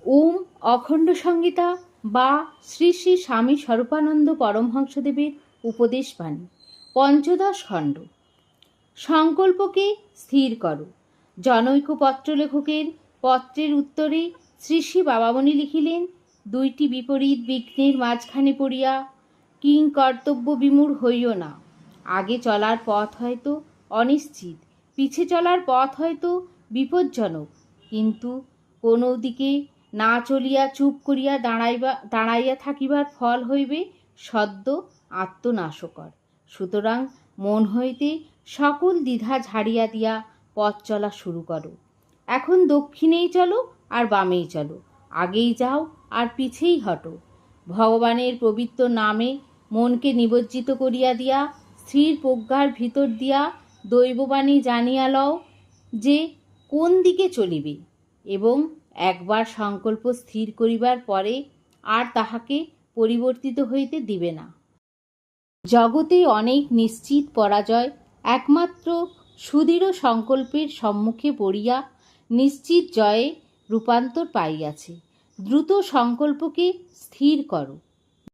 ওম অখণ্ড সংহিতা বা শ্রী শ্রী স্বামী স্বরূপানন্দ পরমহংসদেবের উপদেশ বাণী, পঞ্চদশ খণ্ড। সংকল্পকে স্থির করো। জনৈক পত্রলেখকের পত্রের উত্তরে শ্রী শ্রী বাবামণি লিখিলেন, দুইটি বিপরীত বিঘ্নের মাঝখানে পড়িয়া কিং কর্তব্য বিমূঢ় হইও না। আগে চলার পথ হয়তো অনিশ্চিত, পিছে চলার পথ হয়তো বিপজ্জনক, কিন্তু কোনো দিকে না চলিয়া চুপ করিয়া দাঁড়াইয়া থাকিবার ফল হইবে সদ্য আত্মনাশকর। সুতরাং মন হইতে সকল দ্বিধা ঝাড়িয়া দিয়া পথ চলা শুরু করো। এখন দক্ষিণেই চলো আর বামেই চলো, আগেই যাও আর পিছেই হটো। ভগবানের পবিত্র নামে মনকে নিমজ্জিত করিয়া দিয়া স্থির প্রজ্ঞার ভিতর দিয়া দৈববাণী জানিয়া লও যে কোন দিকে চলিবে, এবং একবার সংকল্প স্থির করিবার পরে আর তাহাকে পরিবর্তিত হইতে দিবে না। জগতে অনেক নিশ্চিত পরাজয় একমাত্র সুদৃঢ় সংকল্পের সম্মুখে পড়িয়া নিশ্চিত জয়ে রূপান্তর পাইয়াছে। দ্রুত সংকল্পকে স্থির করো।